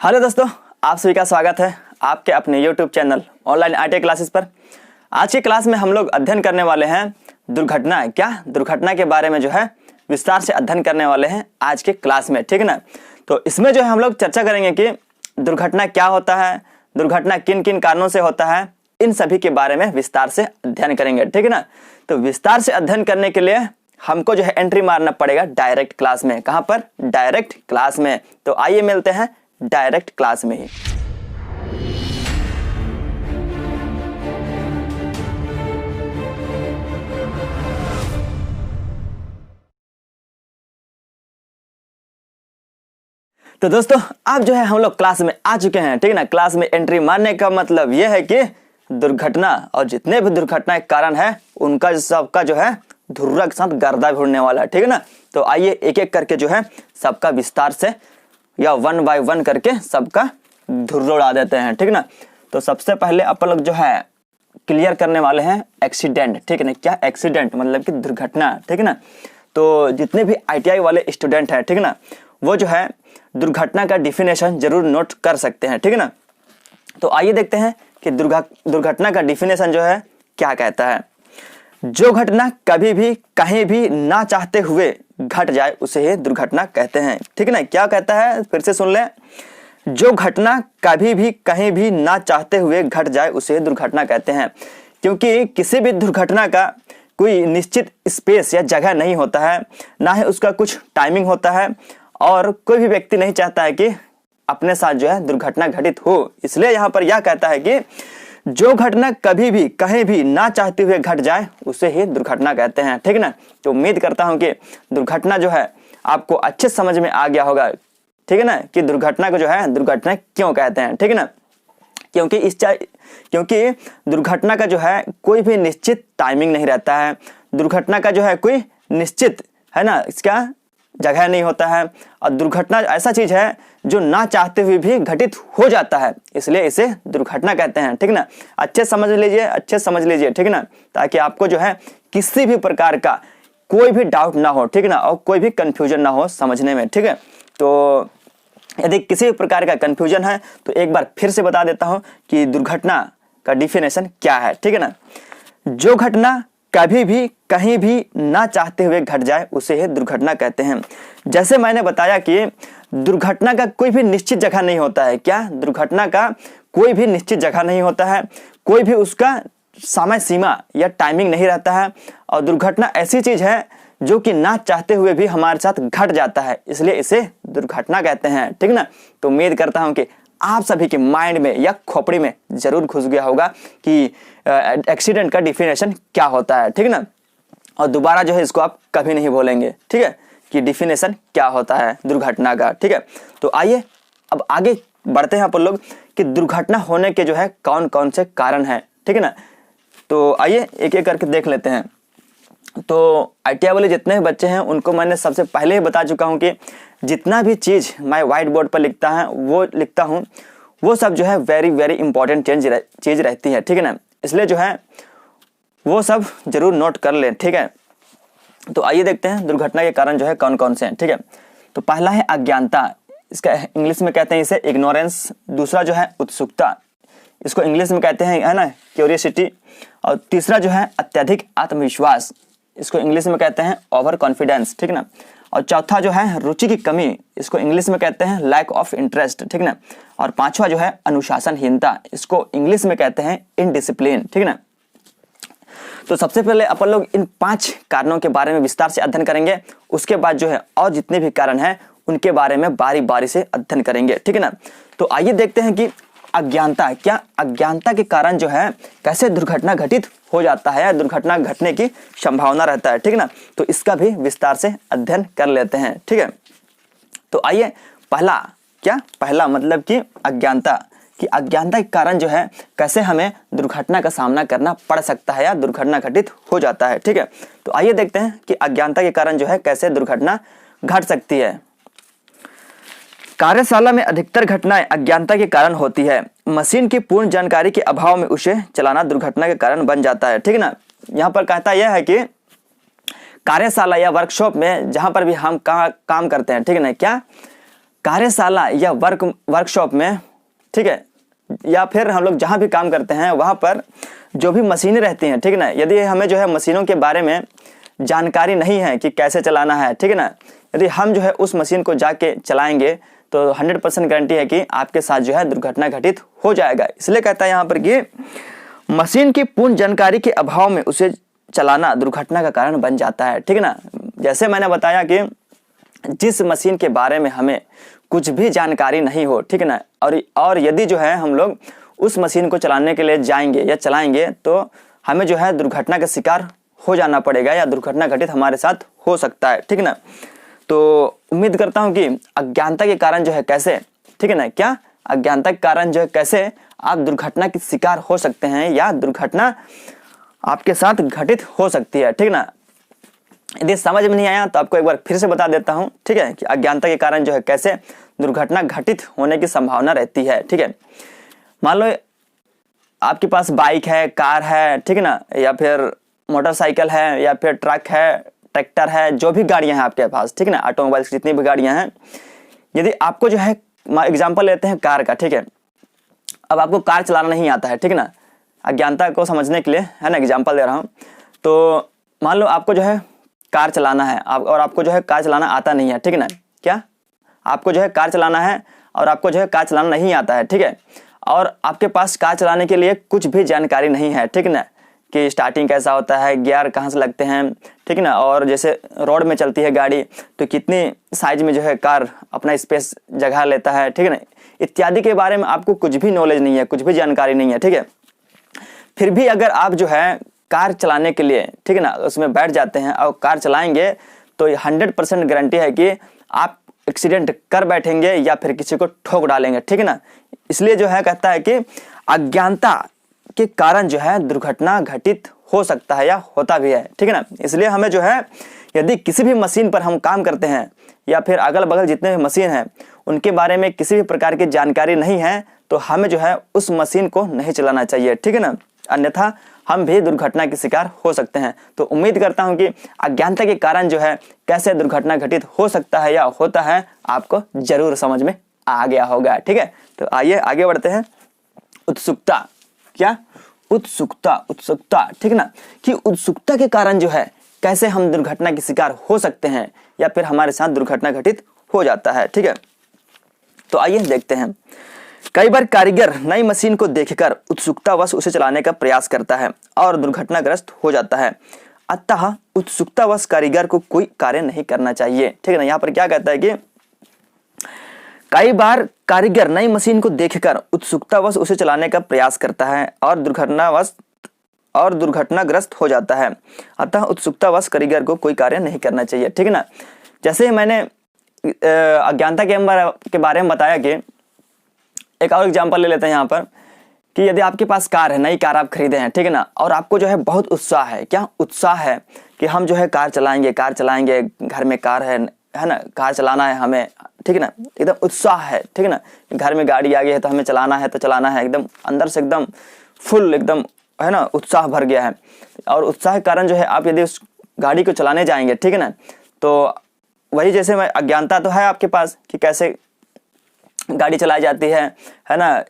Hello दोस्तों, आप सभी का स्वागत है आपके अपने YouTube channel online IT classes पर। आज की क्लास में हम लोग अध्ययन करने वाले हैं दुर्घटना के बारे में जो है विस्तार से अध्ययन करने वाले हैं आज के क्लास में, ठीक है ना। तो इसमें जो है हम लोग चर्चा करेंगे कि दुर्घटना क्या होता है, दुर्घटना किन किन कारणों से होता है, इन सभी के बारे में विस्तार से अध्ययन करेंगे, ठीक है ना। तो विस्तार से अध्ययन करने के लिए हमको जो है एंट्री मारना पड़ेगा डायरेक्ट क्लास में। कहां पर? डायरेक्ट क्लास में। तो आइए मिलते हैं डायरेक्ट क्लास में ही। तो दोस्तों अब जो है हम लोग क्लास में आ चुके हैं, ठीक है ना। क्लास में एंट्री मारने का मतलब यह है कि दुर्घटना और जितने भी दुर्घटना के कारण है उनका सबका जो है धुर्रा के साथ गर्दा भी उड़ने वाला है, ठीक है ना। तो आइए एक एक करके जो है सबका विस्तार से या 1 बाय 1 करके सबका धुर्रा उड़ा देते हैं, ठीक है ना। तो सबसे पहले अपन लोग जो है क्लियर करने वाले हैं एक्सीडेंट, ठीक है ना। क्या एक्सीडेंट मतलब कि दुर्घटना, ठीक है ना। तो जितने भी आईटीआई वाले स्टूडेंट हैं, ठीक है ना, वो जो है दुर्घटना का डिफिनेशन जरूर नोट कर सकते हैं, ठीक है ना। तो आइए देखते हैं कि दुर्घटना का डिफिनेशन जो है क्या कहता है। जो घटना कभी भी कहीं भी ना चाहते हुए घट जाए उसे ही दुर्घटना कहते हैं, ठीक है ना। क्या कहता है, फिर से सुन लें। जो घटना कभी भी कहीं भी ना चाहते हुए घट जाए उसे दुर्घटना कहते हैं, क्योंकि किसी भी दुर्घटना का कोई निश्चित स्पेस या जगह नहीं होता है, ना ही उसका कुछ टाइमिंग होता है, और कोई भी व्यक्ति नहीं चाहता है कि अपने साथ जो है दुर्घटना घटित हो। इसलिए यहाँ पर यह कहता है कि जो घटना कभी भी कहीं भी ना चाहते हुए घट जाए उसे ही दुर्घटना कहते हैं, ठीक है ना। तो उम्मीद करता हूं कि दुर्घटना जो है आपको अच्छे समझ में आ गया होगा, ठीक है ना, कि दुर्घटना को जो है दुर्घटना क्यों कहते हैं, ठीक है ना। क्योंकि दुर्घटना का जो है कोई भी निश्चित टाइमिंग नहीं रहता है, दुर्घटना का जो है कोई निश्चित है ना इसका जगह नहीं होता है, और दुर्घटना ऐसा चीज है जो ना चाहते हुए भी घटित हो जाता है, इसलिए इसे दुर्घटना कहते हैं, ठीक है ना। अच्छे समझ लीजिए, ठीक है ना, ताकि आपको जो है किसी भी प्रकार का कोई भी डाउट ना हो, ठीक है ना, और कोई भी कंफ्यूजन ना हो समझने में, ठीक है। तो यदि किसी भी प्रकार का कंफ्यूजन है तो एक बार फिर से बता देता हूं कि दुर्घटना का डिफिनेशन क्या है, ठीक है ना। जो घटना कभी भी कहीं भी ना चाहते हुए घट जाए उसे ही दुर्घटना कहते हैं। जैसे मैंने बताया कि दुर्घटना का कोई भी निश्चित जगह नहीं होता है। क्या? दुर्घटना का कोई भी निश्चित जगह नहीं होता है, कोई भी उसका समय सीमा या टाइमिंग नहीं रहता है, और दुर्घटना ऐसी चीज है जो कि ना चाहते हुए भी हमारे साथ घट जाता है, इसलिए इसे दुर्घटना कहते हैं, ठीक ना। तो उम्मीद करता हूं कि आप सभी के माइंड में या खोपड़ी में जरूर घुस गया होगा कि एक्सीडेंट का डिफिनेशन क्या होता है, ठीक ना। और दोबारा जो है इसको आप कभी नहीं भूलेंगे, ठीक है, कि डिफिनेशन क्या होता है दुर्घटना का, ठीक है। तो आइए अब आगे बढ़ते हैं अपन लोग कि दुर्घटना होने के जो है कौन कौन से कारण हैं, ठीक है ना। तो आइए एक एक करके देख लेते हैं। तो आईटीआई वाले जितने भी बच्चे हैं उनको मैंने सबसे पहले ही बता चुका हूं कि जितना भी चीज मैं व्हाइट बोर्ड पर लिखता हूं वो सब जो है वेरी वेरी इंपॉर्टेंट चीज रहती है, ठीक है ना। इसलिए जो है वो सब जरूर नोट कर लें, ठीक है। तो आइए देखते हैं दुर्घटना के कारण जो है कौन कौन से हैं, ठीक है। तो पहला है अज्ञानता, इसका इंग्लिश में कहते हैं इसे इग्नोरेंस। दूसरा जो है उत्सुकता, इसको इंग्लिश में कहते हैं है ना क्यूरियोसिटी। और तीसरा जो है अत्यधिक आत्मविश्वास, इसको इंग्लिश में कहते हैं ओवर कॉन्फिडेंस, ठीक ना। और चौथा जो है रुचि की कमी, इसको इंग्लिश में कहते हैं लैक ऑफ इंटरेस्ट, ठीक ना। और पांचवा जो है अनुशासनहीनता, इसको इंग्लिश में कहते हैं इनडिसिप्लिन, ठीक ना। तो सबसे पहले अपन लोग इन 5 कारणों के बारे में विस्तार से अध्ययन करेंगे, उसके बाद जो है और जितने भी कारण हैं उनके बारे में बारी बारी से अध्ययन करेंगे, ठीक है ना। तो आइए देखते हैं कि अज्ञानता, क्या अज्ञानता के कारण जो है कैसे दुर्घटना घटित हो जाता है या दुर्घटना घटने की संभावना रहता है, ठीक है ना। तो इसका भी विस्तार से अध्ययन कर लेते हैं, ठीक है। तो आइए पहला मतलब कि अज्ञानता के कारण जो है कैसे हमें दुर्घटना का सामना करना पड़ सकता है या दुर्घटना घटित हो जाता है, ठीक है। तो आइए देखते हैं कि अज्ञानता के कारण जो है कैसे दुर्घटना घट सकती है। कार्यशाला में अधिकतर घटनाएं अज्ञानता के कारण होती है। मशीन की पूर्ण जानकारी के अभाव में उसे चलाना दुर्घटना के कारण बन जाता है, ठीक है ना। यहाँ पर कहता यह है कि कार्यशाला या वर्कशॉप में जहां पर भी हम काम करते हैं, ठीक है ना, क्या कार्यशाला या वर्कशॉप में, ठीक है, या फिर हम लोग जहाँ भी काम करते हैं वहाँ पर जो भी मशीनें रहती हैं, ठीक है ना, यदि हमें जो है मशीनों के बारे में जानकारी नहीं है कि कैसे चलाना है, ठीक है ना, यदि हम जो है उस मशीन को जाके चलाएंगे तो 100% गारंटी है कि आपके साथ जो है दुर्घटना घटित हो जाएगा। इसलिए कहता है यहाँ पर कि मशीन की पूर्ण जानकारी के अभाव में उसे चलाना दुर्घटना का कारण बन जाता है, ठीक है ना। जैसे मैंने बताया कि जिस मशीन के बारे में हमें कुछ भी जानकारी नहीं हो, ठीक है ना, और यदि जो है हम लोग उस मशीन को चलाने के लिए जाएंगे या चलाएंगे तो हमें जो है दुर्घटना का शिकार हो जाना पड़ेगा या दुर्घटना घटित हमारे साथ हो सकता है, ठीक है ना। तो उम्मीद करता हूं कि अज्ञानता के कारण जो है कैसे, ठीक है ना, क्या अज्ञानता के कारण जो है कैसे आप दुर्घटना के शिकार हो सकते हैं या दुर्घटना आपके साथ घटित हो सकती है, ठीक है ना। यदि समझ में नहीं आया तो आपको एक बार फिर से बता देता हूं, ठीक है, कि अज्ञानता के कारण जो है कैसे दुर्घटना घटित होने की संभावना रहती है, ठीक है। मान लो आपके पास बाइक है, कार है, ठीक है ना, या फिर मोटरसाइकिल है, या फिर ट्रक है, ट्रैक्टर है, जो भी गाड़ियां हैं आपके पास, ठीक है ना, ऑटोमोबाइल्स जितनी भी गाड़ियां हैं, यदि आपको जो है एग्जांपल लेते हैं कार का, ठीक है, अब आपको कार चलाना नहीं आता है, ठीक है ना, अज्ञानता को समझने के लिए है ना एग्जांपल दे रहा हूँ। तो मान लो आपको जो है कार चलाना है और आपको जो है कार चलाना आता नहीं है, ठीक है ना, क्या आपको जो है कार चलाना है और आपको जो है कार चलाना नहीं आता है, ठीक है, और आपके पास कार चलाने के लिए कुछ भी जानकारी नहीं है, ठीक है ना, कि स्टार्टिंग कैसा होता है, गियर कहाँ से लगते हैं, ठीक है ना, और जैसे रोड में चलती है गाड़ी तो कितनी साइज में जो है कार अपना स्पेस जगह लेता है, ठीक है ना, इत्यादि के बारे में आपको कुछ भी नॉलेज नहीं है, कुछ भी जानकारी नहीं है, ठीक है। फिर भी अगर आप जो है कार चलाने के लिए, ठीक है ना, उसमें बैठ जाते हैं और कार चलाएंगे तो 100% गारंटी है कि आप एक्सीडेंट कर बैठेंगे या फिर किसी को ठोक डालेंगे, ठीक है ना। इसलिए जो है कहता है कि अज्ञानता के कारण जो है दुर्घटना घटित हो सकता है या होता भी है, ठीक है ना। इसलिए हमें जो है यदि किसी भी मशीन पर हम काम करते हैं या फिर अगल बगल जितने भी मशीन हैं उनके बारे में किसी भी प्रकार की जानकारी नहीं है तो हमें जो है उस मशीन को नहीं चलाना चाहिए, ठीक है ना, अन्यथा हम भी दुर्घटना के शिकार हो सकते हैं। तो उम्मीद करता हूं कि अज्ञानता के कारण जो है कैसे दुर्घटना घटित हो सकता है या होता है आपको जरूर समझ में आ गया होगा, ठीक है। तो आइए आगे बढ़ते हैं। उत्सुकता, क्या उत्सुकता, ठीक है ना, कि उत्सुकता के कारण जो है कैसे हम दुर्घटना के शिकार हो सकते हैं या फिर हमारे साथ दुर्घटना घटित हो जाता है, ठीक है। तो आइए देखते हैं। कई बार कारीगर नई मशीन को देखकर उत्सुकतावश उसे चलाने का प्रयास करता है और दुर्घटनाग्रस्त हो जाता है, अतः उत्सुकतावश कारीगर को कोई कार्य नहीं करना चाहिए, ठीक है ना। यहाँ पर क्या कहता है कि कई बार कारीगर नई मशीन को देखकर उत्सुकतावश उसे चलाने का प्रयास करता है और दुर्घटनाग्रस्त हो जाता है, अतः उत्सुकतावश कारीगर को कोई कार्य नहीं करना चाहिए, ठीक है ना। जैसे मैंने अज्ञानता के बारे में बताया कि एक और एग्जांपल ले लेते हैं यहाँ पर कि यदि आपके पास कार है, नई कार आप खरीदे हैं, ठीक है ना, और आपको जो है बहुत उत्साह है, क्या उत्साह है कि हम जो है कार चलाएंगे, घर में कार है ना, कार चलाना है हमें, ठीक है ना, एकदम उत्साह है, ठीक है ना, घर में गाड़ी आ गई है तो हमें चलाना है, एकदम अंदर से एकदम फुल एकदम है ना उत्साह भर गया है। और उत्साह के कारण जो है आप यदि उस गाड़ी को चलाने जाएंगे, ठीक है ना, तो वही जैसे मैं अज्ञानता तो है आपके पास कि कैसे गाड़ी चलाई जाती है ना,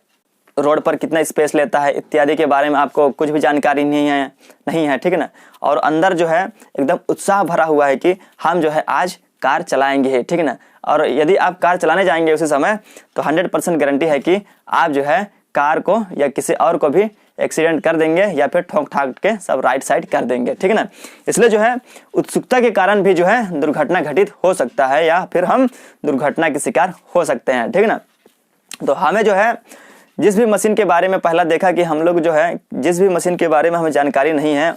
रोड पर कितना स्पेस लेता है इत्यादि के बारे में आपको कुछ भी जानकारी नहीं है, ठीक है ना, और अंदर जो है एकदम उत्साह भरा हुआ है कि हम जो है आज कार चलाएंगे, ठीक है ना। और यदि आप कार चलाने जाएंगे उसी समय तो 100% गारंटी है कि आप जो है कार को या किसी और को भी एक्सीडेंट कर देंगे या फिर ठोक ठाक के सब राइट साइड कर देंगे, ठीक है ना। इसलिए जो है उत्सुकता के कारण भी जो है दुर्घटना घटित हो सकता है या फिर हम दुर्घटना के शिकार हो सकते हैं, ठीक है ना। तो हमें जो है जिस भी मशीन के बारे में पहला देखा कि हम लोग जो है जिस भी मशीन के बारे में हमें जानकारी नहीं है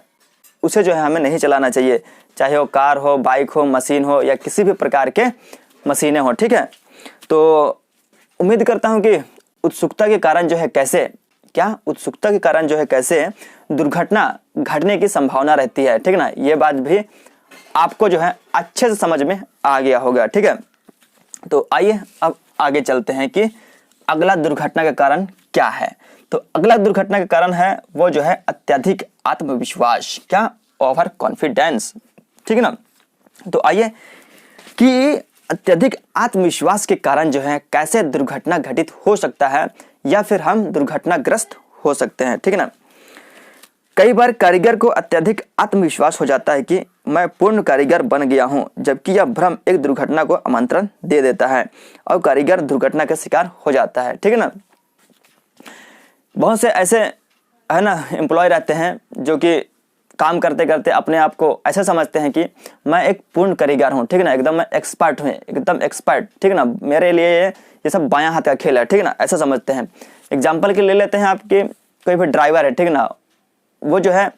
उसे जो है हमें नहीं चलाना चाहिए, चाहे वो कार हो, बाइक हो, मशीन हो या किसी भी प्रकार के मशीनें हो, ठीक है। तो उम्मीद करता हूँ कि उत्सुकता के कारण जो है कैसे दुर्घटना घटने की संभावना रहती है, ठीक है ना, ये बात भी आपको जो है अच्छे से समझ में आ गया होगा, ठीक है। तो आइए अब आगे चलते हैं कि अगला दुर्घटना का कारण क्या है। तो अगला दुर्घटना का कारण है वो जो है अत्यधिक आत्मविश्वास, क्या ओवर कॉन्फिडेंस, ठीक है ना। तो आइए कि अत्यधिक आत्मविश्वास के कारण जो है कैसे दुर्घटना घटित हो सकता है या फिर हम दुर्घटनाग्रस्त हो सकते हैं। ठीक है ना। कई बार कारीगर को अत्यधिक आत्मविश्वास हो जाता है कि मैं पूर्ण कारीगर बन गया हूं, जबकि यह भ्रम एक दुर्घटना को आमंत्रण दे देता है और कारीगर दुर्घटना का शिकार हो जाता है। ठीक है ना। बहुत से ऐसे है ना एम्प्लॉय रहते हैं जो कि काम करते करते अपने आप को ऐसा समझते हैं कि मैं एक पूर्ण कारीगर हूँ। ठीक है ना। एकदम मैं एक्सपर्ट हूँ, एकदम एक्सपर्ट। ठीक है ना। मेरे लिए ये सब बायां हाथ का खेल है। ठीक है ना। ऐसा समझते हैं। एग्जाम्पल के ले लेते हैं, आपके कोई भी ड्राइवर है, ठीक है ना, वो जो है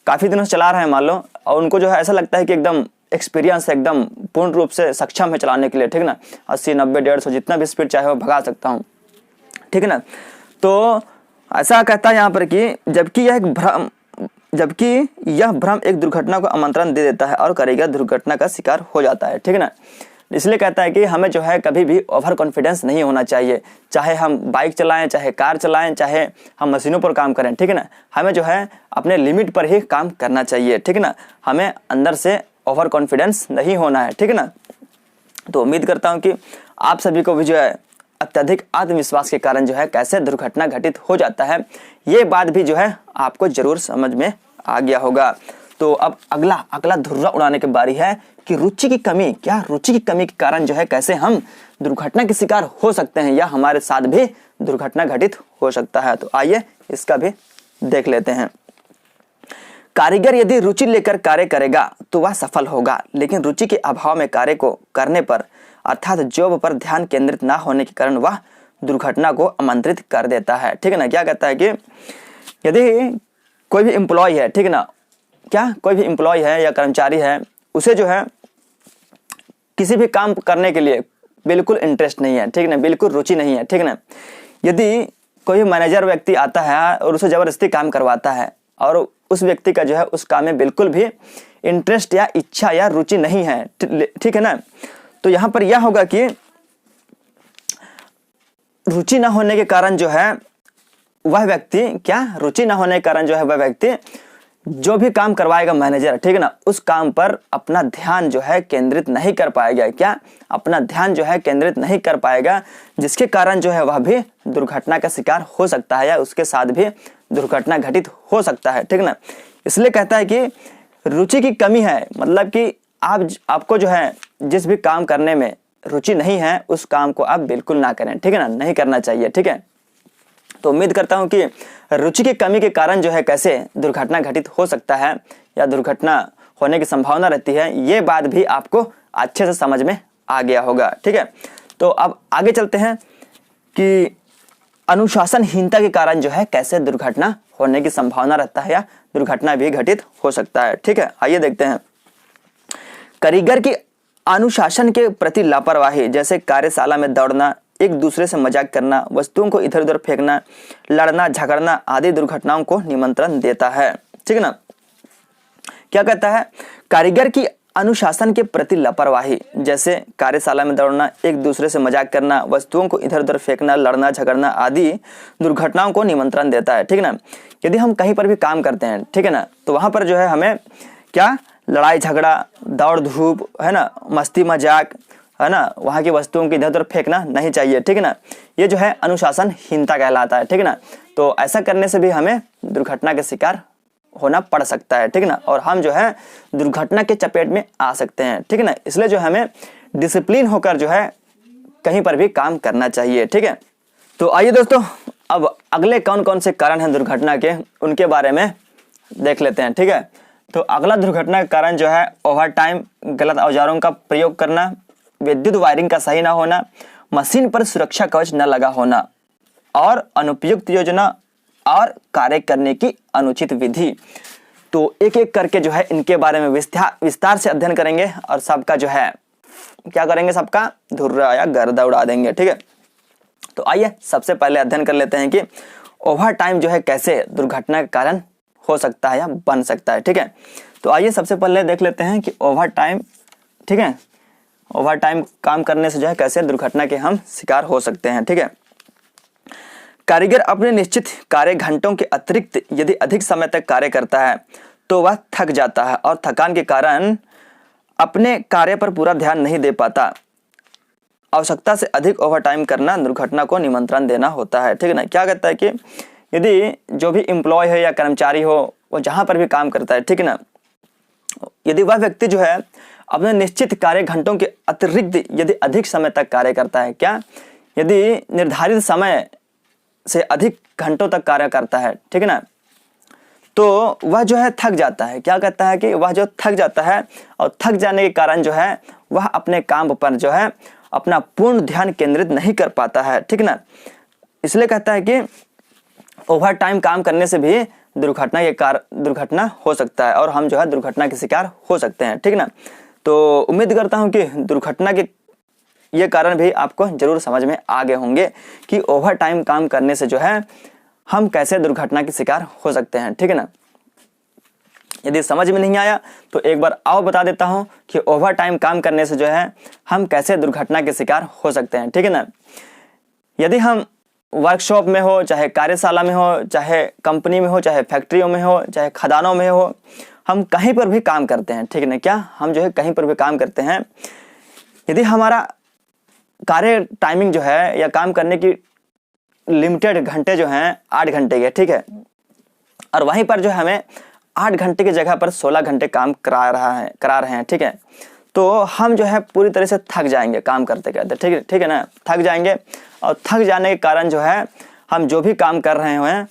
काफ़ी दिनों से चला रहे हैं मान लो, और उनको जो है ऐसा लगता है कि एकदम एक्सपीरियंस है, एकदम पूर्ण रूप से सक्षम है चलाने के लिए। ठीक है ना। 80, 90, 150 जितना भी स्पीड चाहे वो भगा सकता हूँ। ठीक है ना। तो ऐसा कहता है यहाँ पर कि जबकि यह भ्रम एक दुर्घटना को आमंत्रण दे देता है और कारीगर दुर्घटना का शिकार हो जाता है। ठीक है ना। इसलिए कहता है कि हमें जो है कभी भी ओवर कॉन्फिडेंस नहीं होना चाहिए, चाहे हम बाइक चलाएं, चाहे कार चलाएं, चाहे हम मशीनों पर काम करें। ठीक है ना। हमें जो है अपने लिमिट पर ही काम करना चाहिए। ठीक है ना। हमें अंदर से ओवर कॉन्फिडेंस नहीं होना है। ठीक है ना। तो उम्मीद करता हूं कि आप सभी को भी जो है अत्यधिक आत्मविश्वास के कारण जो है कैसे दुर्घटना घटित हो जाता है, ये बात भी जो है आपको जरूर समझ में आ गया होगा। तो अब अगला धुर्रा उड़ाने की बारी है कि रुचि की कमी के कारण जो है कैसे हम दुर्घटना के शिकार हो सकते हैं या हमारे साथ भी दुर्घटना घटित हो सकता है। तो आइए इसका भी देख लेते हैं। कारीगर यदि रुचि लेकर कार्य करेगा तो वह सफल होगा, लेकिन रुचि के अभाव में कार्य को करने पर अर्थात जॉब पर ध्यान केंद्रित ना होने के कारण वह दुर्घटना को आमंत्रित कर देता है। ठीक है ना। क्या कहता है कि यदि कोई भी एम्प्लॉय है, ठीक है ना, कोई भी एम्प्लॉय है या कर्मचारी है, उसे जो है किसी भी काम करने के लिए बिल्कुल इंटरेस्ट नहीं है। ठीक है ना। बिल्कुल रुचि नहीं है। ठीक है ना। यदि कोई मैनेजर व्यक्ति आता है और उसे जबरदस्ती काम करवाता है और उस व्यक्ति का जो है उस काम में बिल्कुल भी इंटरेस्ट या इच्छा या रुचि नहीं है, ठीक है ना, तो यहाँ पर यह होगा कि रुचि ना होने के कारण जो है वह व्यक्ति जो भी काम करवाएगा मैनेजर, ठीक है ना, उस काम पर अपना ध्यान जो है केंद्रित नहीं कर पाएगा। अपना ध्यान जो है केंद्रित नहीं कर पाएगा, जिसके कारण जो है वह भी दुर्घटना का शिकार हो सकता है या उसके साथ भी दुर्घटना घटित हो सकता है। ठीक है ना। इसलिए कहता है कि रुचि की कमी है, मतलब कि आपको जो है जिस भी काम करने में रुचि नहीं है उस काम को आप बिल्कुल ना करें। ठीक है ना। नहीं करना चाहिए। ठीक है। तो उम्मीद करता हूं कि रुचि की कमी के कारण जो है कैसे दुर्घटना घटित हो सकता है या दुर्घटना होने की संभावना रहती है, ये बात भी आपको अच्छे से समझ में आ गया होगा। ठीक है। तो अब आगे चलते हैं कि अनुशासनहीनता के कारण जो है कैसे दुर्घटना होने की संभावना रहता है या दुर्घटना भी घटित हो सकता है। ठीक है। आइए देखते हैं। कारीगर की अनुशासन के प्रति लापरवाही, जैसे कार्यशाला में दौड़ना, एक दूसरे से मजाक करना, वस्तुओं को इधर उधर फेंकना, लड़ना झगड़ना आदि दुर्घटनाओं को निमंत्रण देता है। ठीक है ना। क्या कहता है? कारीगर की अनुशासन के प्रति लापरवाही, जैसे कार्यशाला में दौड़ना, एक दूसरे से मजाक करना, वस्तुओं को इधर उधर फेंकना, लड़ना झगड़ना आदि दुर्घटनाओं को निमंत्रण देता है। ठीक है ना। यदि हम कहीं पर भी काम करते हैं, ठीक है ना, तो वहां पर जो है हमें क्या लड़ाई झगड़ा, दौड़ धूप, है ना, मस्ती मजाक, है ना, वहाँ की वस्तुओं की इधर उधर फेंकना नहीं चाहिए। ठीक है ना। ये जो है अनुशासनहीनता कहलाता है। ठीक है ना। तो ऐसा करने से भी हमें दुर्घटना के शिकार होना पड़ सकता है। ठीक है ना। और हम जो है दुर्घटना के चपेट में आ सकते हैं। ठीक है ना। इसलिए जो हमें डिसिप्लिन होकर जो है कहीं पर भी काम करना चाहिए। ठीक है। तो आइए दोस्तों, अब अगले कौन कौन से कारण हैं दुर्घटना के, उनके बारे में देख लेते हैं। ठीक है। तो अगला दुर्घटना का कारण जो है ओवर टाइम, गलत औजारों का प्रयोग करना, विद्युत वायरिंग का सही ना होना, मशीन पर सुरक्षा कवच न लगा होना और अनुपयुक्त योजना और कार्य करने की अनुचित विधि। तो एक एक करके जो है इनके बारे में विस्तार से अध्ययन करेंगे और सबका जो है क्या करेंगे, सबका धुर्रा या गर्दा उड़ा देंगे। ठीक है। तो आइए सबसे पहले अध्ययन कर लेते हैं कि ओवर टाइम जो है कैसे दुर्घटना का कारण हो सकता है या बन सकता है। ठीक है। तो आइए सबसे पहले देख लेते हैं कि ओवर टाइम, ठीक है, ओवर टाइम काम करने से जो है कैसे दुर्घटना के हम शिकार हो सकते हैं। ठीक है। कारीगर अपने निश्चित कार्य घंटों के अतिरिक्त यदि अधिक समय तक कार्य करता है तो वह थक जाता है और थकान के कारण अपने कार्य पर पूरा ध्यान नहीं दे पाता। आवश्यकता से अधिक ओवर टाइम करना दुर्घटना को निमंत्रण देना होता है। ठीक है ना। क्या कहता है कि यदि जो भी एम्प्लॉय है या कर्मचारी हो, वो जहाँ पर भी काम करता है, ठीक है ना, यदि वह व्यक्ति जो है अपने निश्चित कार्य घंटों के अतिरिक्त यदि अधिक समय तक कार्य करता है, क्या, यदि निर्धारित समय से अधिक घंटों तक कार्य करता है, ठीक है ना, तो वह जो है थक जाता है। क्या कहता है कि वह जो थक जाता है और थक जाने के कारण जो है वह अपने काम पर जो है अपना पूर्ण ध्यान केंद्रित नहीं कर पाता है। ठीक है ना। इसलिए कहता है कि ओवर टाइम काम करने से भी दुर्घटना हो सकता है और हम जो है दुर्घटना के शिकार हो सकते हैं। ठीक है ना। तो उम्मीद करता हूं कि दुर्घटना के ये कारण भी आपको जरूर समझ में आ गए होंगे कि ओवर टाइम काम करने से जो है हम कैसे दुर्घटना के शिकार हो सकते हैं। ठीक है ना। यदि समझ में नहीं आया तो एक बार आओ बता देता हूं कि ओवर टाइम काम करने से जो है हम कैसे दुर्घटना के शिकार हो सकते हैं। ठीक है ना। यदि हम वर्कशॉप में हो, चाहे कार्यशाला में हो, चाहे कंपनी में हो, चाहे फैक्ट्रियों में हो, चाहे खदानों में हो, हम कहीं पर भी काम करते हैं। ठीक है ना। क्या हम जो है कहीं पर भी काम करते हैं, यदि हमारा कार्य टाइमिंग जो है या काम करने की लिमिटेड घंटे जो हैं 8 घंटे के, ठीक है, और वहीं पर जो है हमें 8 घंटे की जगह पर 16 घंटे काम करा रहे हैं, ठीक है, तो हम जो है पूरी तरह से थक जाएंगे काम करते करते। ठीक है ना। थक जाएंगे और थक जाने के कारण जो है हम जो भी काम कर रहे हैं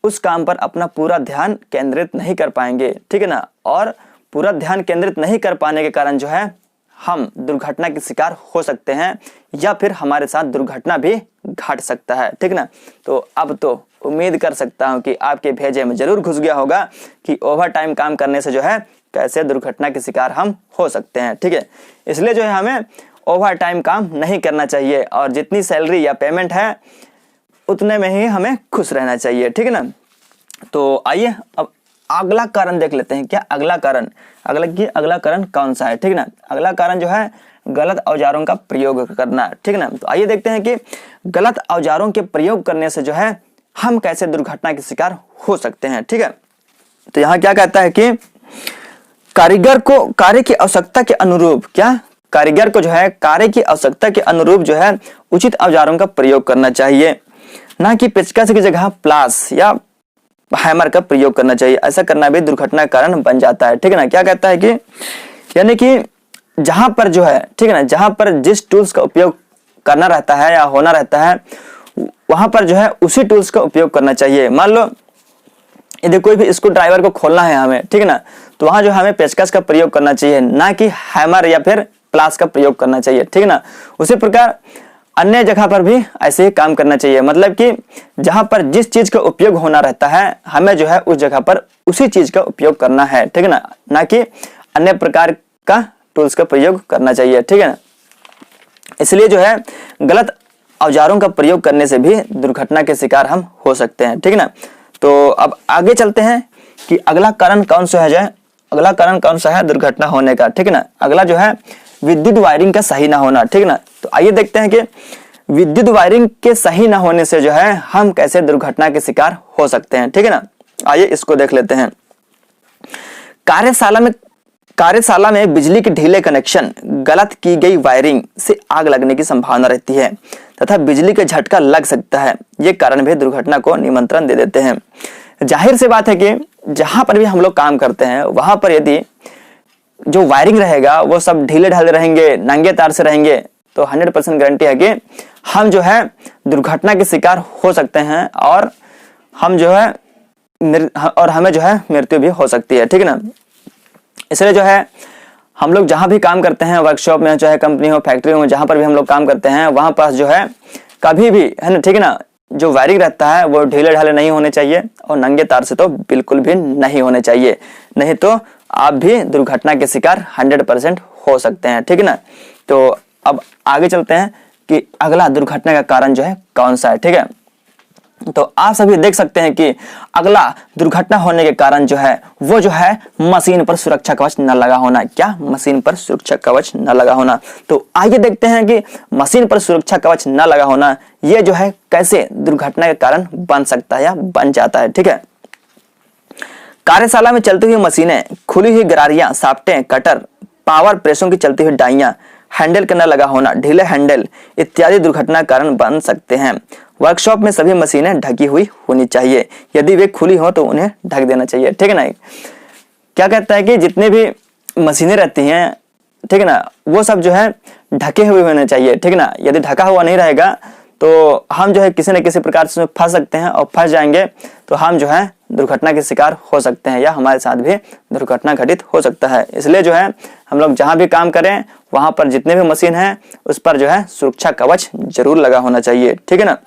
उस काम पर अपना पूरा ध्यान केंद्रित नहीं कर पाएंगे। ठीक है ना। और पूरा ध्यान केंद्रित नहीं कर पाने के कारण जो है हम दुर्घटना के शिकार हो सकते हैं या फिर हमारे साथ दुर्घटना भी घट सकता है। ठीक ना। तो अब तो उम्मीद कर सकता हूं कि आपके भेजे में जरूर घुस गया होगा कि ओवर टाइम काम करने से जो है कैसे दुर्घटना के शिकार हम हो सकते हैं। ठीक है। इसलिए जो है हमें ओवर टाइम काम नहीं करना चाहिए और जितनी सैलरी या पेमेंट है उतने में ही हमें खुश रहना चाहिए। ठीक है ना। तो आइए अब अगला कारण देख लेते हैं। क्या अगला कारण कौन सा है। ठीक ना। अगला कारण जो है गलत औजारों का प्रयोग करना। ठीक ना। तो आइए देखते हैं कि गलत औजारों के प्रयोग करने से जो है हम कैसे दुर्घटना के शिकार हो सकते हैं। ठीक है। तो यहाँ क्या कहता है कि कारीगर को कार्य की आवश्यकता के अनुरूप, क्या, कारीगर को जो है कार्य की आवश्यकता के अनुरूप जो है उचित औजारों का प्रयोग करना चाहिए, ना कि पेचकस की जगह प्लास या हैमर का प्रयोग करना चाहिए। ऐसा करना भी दुर्घटना का कारण बन जाता है। ठीक है ना। क्या कहता है कि यानी कि जहां पर जो है, ठीक है ना, जहां पर जिस टूल्स का उपयोग करना रहता है या होना रहता है वहां पर जो है उसी टूल्स का उपयोग करना चाहिए। मान लो यदि कोई भी स्क्रू ड्राइवर को खोलना है हमें, ठीक है ना, तो वहां जो हमें पेचकस का प्रयोग करना चाहिए, ना कि हैमर या फिर प्लास का प्रयोग करना चाहिए। ठीक है ना। उसी प्रकार अन्य जगह पर भी ऐसे ही काम करना चाहिए। मतलब कि जहां पर जिस चीज का उपयोग होना रहता है हमें जो है उस जगह पर उसी चीज का उपयोग करना है। ठीक है ना कि अन्य प्रकार का टूल्स का प्रयोग करना चाहिए। ठीक है ना। इसलिए जो है गलत औजारों का प्रयोग करने से भी दुर्घटना के शिकार हम हो सकते हैं। ठीक है ना। तो अब आगे चलते हैं कि अगला कारण कौन सा है। अगला कारण कौन सा है दुर्घटना होने का। ठीक है ना। अगला जो है विद्युत वायरिंग का सही ना होना। ठीक है ना। तो आइए देखते हैं कि विद्युत वायरिंग के सही ना होने से जो है हम कैसे दुर्घटना के शिकार हो सकते हैं। ठीक है ना। आइए इसको देख लेते हैं। कार्यशाला में बिजली के ढीले कनेक्शन, गलत की गई वायरिंग से आग लगने की संभावना रहती है तथा बिजली का झटका लग सकता है। ये कारण भी दुर्घटना को निमंत्रण दे देते हैं। जाहिर सी बात है कि जहां पर भी हम लोग काम करते हैं वहां पर यदि जो वायरिंग रहेगा वो सब ढीले ढाले रहेंगे, नंगे तार से रहेंगे, तो 100% गारंटी है कि हम जो है दुर्घटना के शिकार हो सकते हैं और हम जो है हमें जो है मृत्यु भी हो सकती है। ठीक है ना। इसलिए जो है हम लोग जहां भी काम करते हैं, वर्कशॉप में चाहे कंपनी हो, फैक्ट्री हो, जहां पर भी हम लोग काम करते हैं वहां पास जो है कभी भी, है ना, ठीक है ना, जो वायरिंग रहता है वो ढीले ढाले नहीं होने चाहिए और नंगे तार से तो बिल्कुल भी नहीं होने चाहिए, नहीं तो आप भी दुर्घटना के शिकार 100% हो सकते हैं। ठीक है ना। तो अब आगे चलते हैं कि अगला दुर्घटना का कारण जो है कौन सा है। ठीक है। तो आप सभी देख सकते हैं कि अगला दुर्घटना होने के कारण जो है वो जो है मशीन पर सुरक्षा कवच न लगा होना। क्या, मशीन पर सुरक्षा कवच न लगा होना। तो आइए देखते हैं कि मशीन पर सुरक्षा कवच न लगा होना ये जो है कैसे दुर्घटना के कारण बन सकता है या बन जाता है। ठीक है। कार्यशाला में चलती हुई मशीनें, खुली हुई गरारियां, साफ्टें, कटर, पावर प्रेसों की चलती हुई डाइयां, हैंडल का न लगा होना, ढीले हैंडल इत्यादि दुर्घटना कारण बन सकते हैं। वर्कशॉप में सभी मशीनें ढकी हुई होनी चाहिए, यदि वे खुली हो तो उन्हें ढक देना चाहिए। ठीक है ना। क्या कहता है कि जितने भी मशीनें रहती हैं, ठीक है ना, वो सब जो है ढके हुए होने चाहिए। ठीक है ना। यदि ढका हुआ नहीं रहेगा तो हम जो है किसी न किसी प्रकार से फंस सकते हैं, और फंस जाएंगे तो हम जो है दुर्घटना के शिकार हो सकते हैं, या हमारे साथ भी दुर्घटना घटित हो सकता है। इसलिए जो है हम लोग जहां भी काम करें वहां पर जितने भी मशीन है उस पर जो है सुरक्षा कवच जरूर लगा होना चाहिए। ठीक है ना।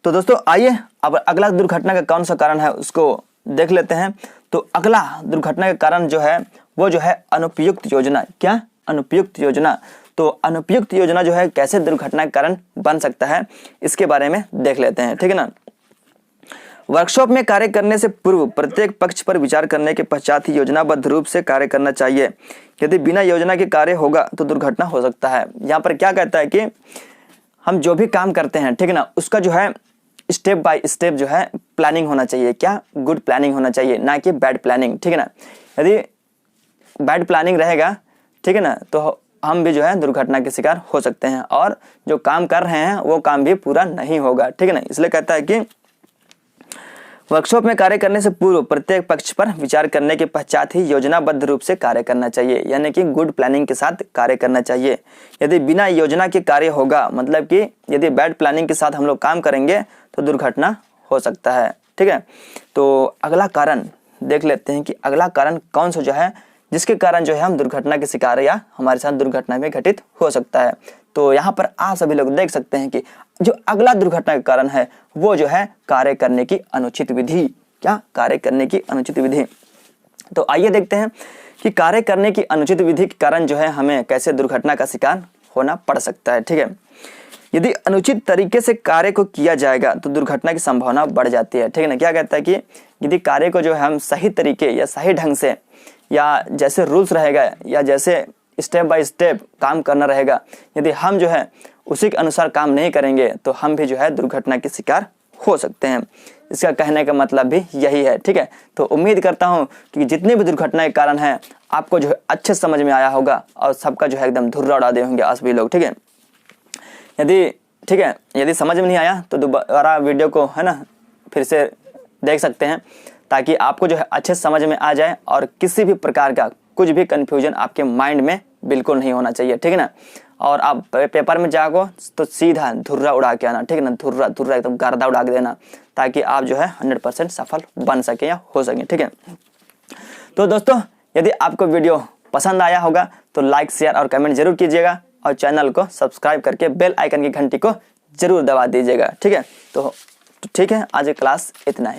तो दोस्तों आइए अब अगला दुर्घटना का कौन सा कारण है उसको देख लेते हैं। तो अगला दुर्घटना का कारण जो है वो जो है अनुपयुक्त योजना। क्या? अनुपयुक्त योजना। तो अनुपयुक्त योजना जो है कैसे दुर्घटना का कारण बन सकता है इसके बारे में देख लेते हैं। ठीक है ना। वर्कशॉप में कार्य करने से पूर्व प्रत्येक पक्ष पर विचार करने के पश्चात ही योजनाबद्ध रूप से कार्य करना चाहिए। यदि बिना योजना के कार्य होगा तो दुर्घटना हो सकता है। यहाँ पर क्या कहता है कि हम जो भी काम करते हैं, ठीक है ना, उसका जो है स्टेप बाय स्टेप जो है प्लानिंग होना चाहिए। क्या? गुड प्लानिंग होना चाहिए, ना कि बैड प्लानिंग। ठीक है ना। यदि बैड प्लानिंग रहेगा, ठीक है ना, तो हम भी जो है दुर्घटना के शिकार हो सकते हैं, और जो काम कर रहे हैं वो काम भी पूरा नहीं होगा। ठीक है ना। इसलिए कहता है कि वर्कशॉप में कार्य करने से पूर्व प्रत्येक पक्ष पर विचार करने के पश्चात ही योजनाबद्ध रूप से कार्य करना चाहिए, यानी कि गुड प्लानिंग के साथ कार्य करना चाहिए। यदि बिना योजना के कार्य होगा, मतलब कि यदि बैड प्लानिंग के साथ हम लोग काम करेंगे तो दुर्घटना हो सकता है। ठीक है। तो अगला कारण देख लेते हैं कि अगला कारण कौन सा जो है जिसके कारण जो है हम दुर्घटना के शिकार या हमारे साथ दुर्घटना में घटित हो सकता है। तो यहाँ पर आप सभी लोग देख सकते हैं कि जो अगला दुर्घटना का कारण है वो जो है कार्य करने की अनुचित विधि। क्या? कार्य करने की अनुचित विधि। तो आइए देखते हैं कि कार्य करने की अनुचित विधि के कारण जो है हमें कैसे दुर्घटना का शिकार होना पड़ सकता है। ठीक है। यदि अनुचित तरीके से कार्य को किया जाएगा तो दुर्घटना की संभावना बढ़ जाती है। ठीक है ना। क्या कहता है कि यदि कार्य को जो है हम सही तरीके या सही ढंग से, या जैसे रूल्स रहेगा या जैसे स्टेप बाय स्टेप काम करना रहेगा, यदि हम जो है उसी के अनुसार काम नहीं करेंगे तो हम भी जो है दुर्घटना के शिकार हो सकते हैं। इसका कहने का मतलब भी यही है। ठीक है। तो उम्मीद करता हूँ कि जितने भी दुर्घटना के कारण हैं आपको जो है अच्छे समझ में आया होगा, और सबका जो है एकदम धुर्रा उड़ा दे होंगे आज भी लोग। ठीक है। यदि समझ में नहीं आया तो दोबारा वीडियो को है ना फिर से देख सकते हैं, ताकि आपको जो है अच्छे समझ में आ जाए और किसी भी प्रकार का कुछ भी कंफ्यूजन आपके माइंड में बिल्कुल नहीं होना चाहिए। ठीक है ना। और आप पेपर में जाओ तो सीधा धुर्रा उड़ा के आना। ठीक है ना। धुर्रा एकदम गर्दा उड़ा के देना, ताकि आप जो है 100% सफल बन सके या हो सके। ठीक है। तो दोस्तों यदि आपको वीडियो पसंद आया होगा तो लाइक, शेयर और कमेंट जरूर कीजिएगा, और चैनल को सब्सक्राइब करके बेल आइकन की घंटी को जरूर दबा दीजिएगा। ठीक है। तो ठीक है, आज की क्लास इतना है।